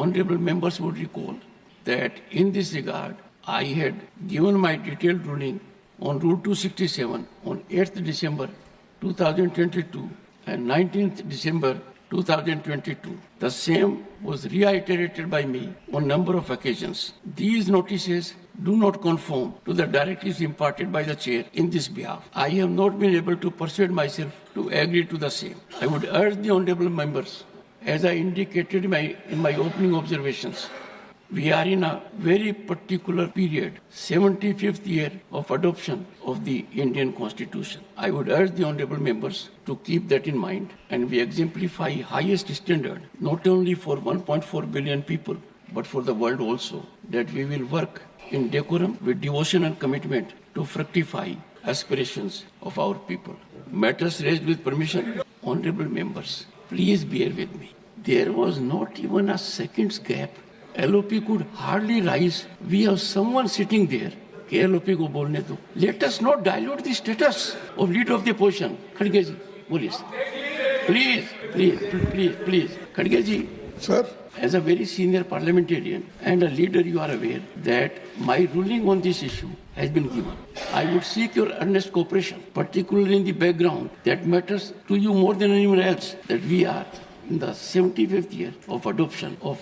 honorable members would recall that in this regard, I had given my detailed ruling on Rule 267 on 8th December 2022 and 19th December 2022. The same was reiterated by me on number of occasions. These notices do not conform to the directives imparted by the chair in this behalf. I have not been able to persuade myself to agree to the same. I would urge the honorable members, as I indicated in my opening observations, we are in a very particular period, 75th year of adoption of the Indian Constitution. I would urge the honorable members to keep that in mind, and we exemplify highest standard, not only for 1.4 billion people, but for the world also, that we will work in decorum with devotion and commitment to fructify aspirations of our people. Matters raised with permission, honorable members, please bear with me. There was not even a second's gap. LOP could hardly rise. We have someone sitting there. LOP को बोलने दो. Let us not dilute the status of leader of the opposition. खड़गे जी, बोलिए. Please. खड़गे जी. Sir. As a very senior parliamentarian and a leader, you are aware that my ruling on this issue has been given. I would seek your earnest cooperation, particularly in the background that matters to you more than anyone else, that we are in the 75th year of adoption of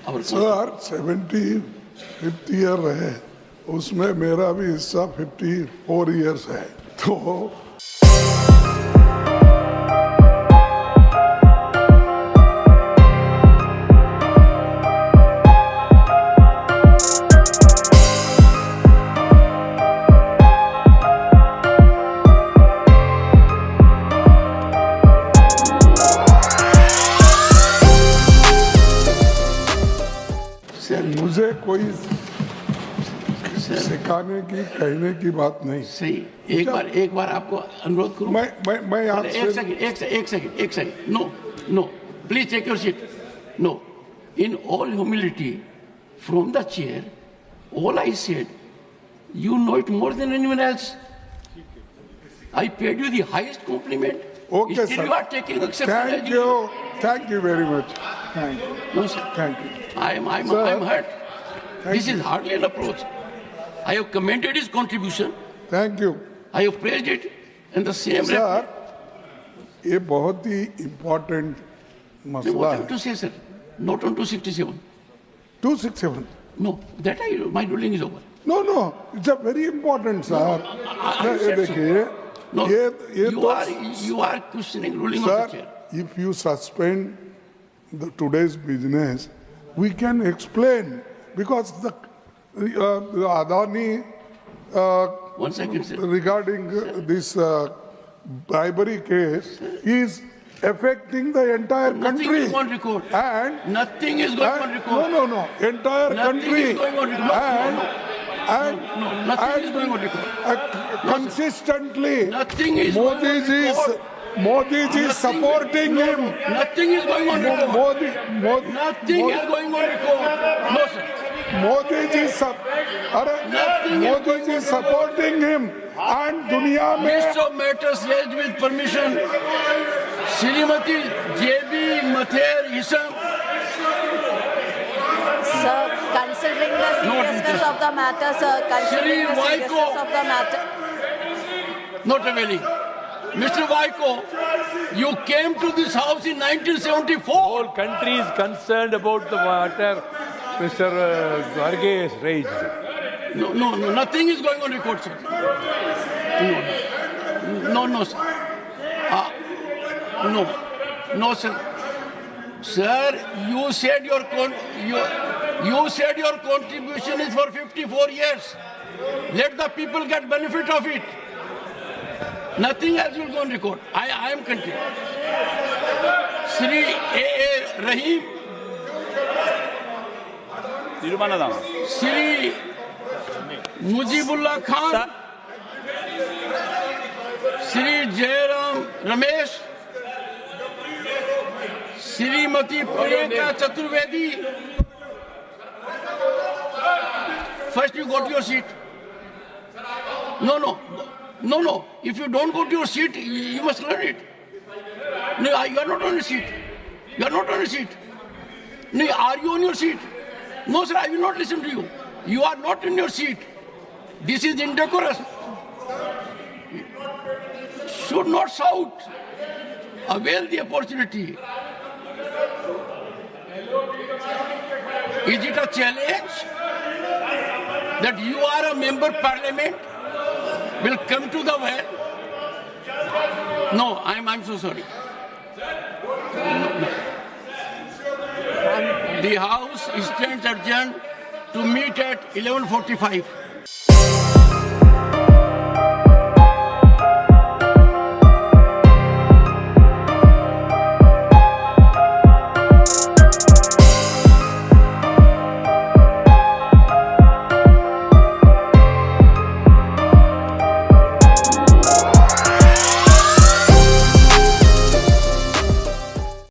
our Sir, 75th year है, उसमें मेरा भी हिस्सा 54 years है. तो मुझे कोई सिखाने की कहने की बात नहीं. सही. एक बार आपको अनुरोध करूं. मैं यहाँ एक second. No. Please take your seat. No. In all humility, from the chair, all I said, you know it more than anyone else. I paid you the highest compliment. Okay, still sir. You are taking exception. Thank you very much. Thank you. No, sir. Thank you. I'm hurt. This is hardly an approach. I have commended his contribution. Thank you. I have praised it, and the same. Sir, ये बहुत ही important मसला What I है. have to say, sir, not on 267. 267. No, my ruling is over. No, it's a very important, sir. देखिए, No, ये you are questioning ruling of the Sir, chair. if you suspend today's business, we can explain because the Adani 1 second, sir. regarding this bribery case is affecting the entire Nothing country. is on record. And Nothing is going on record. no, entire Nothing country. is going on record. Nothing is going on record. Consistently, Nothing is going on record. Modi ji is supporting him. Nothing is going on record. Nothing is going on record. No, sir. Modi ji supporting him and दुनिया में List of matters raised with permission. Srimati J.B. Mather Isam. Sir, considering the seriousness of the matter, sir, considering the seriousness of the matter. Not availing. Mr. Vaiko, you came to this house in 1974. Whole country is concerned about the matter Mr. Garge has raised. No, nothing is going on record, sir. No, sir. No, sir. Sir, you said your contribution is for 54 years. Let the people get benefit of it. Nothing else will go on record. I am continuing. Sri A.A. Rahim. Sri Mujibullah Khan. Sri Jairam Ramesh. Srimati Priyanka Chaturvedi. First you go to your seat. No. If you don't go to your seat, you must learn it. No, you are not on a seat. You are not on a seat. No, are you on your seat? No, sir, I will not listen to you. You are not in your seat. This is indecorous. Should not shout. Avail the opportunity. Is it a challenge that you are a member parliament will come to the well? No, I'm so sorry. The House stands adjourned to meet at 11:45.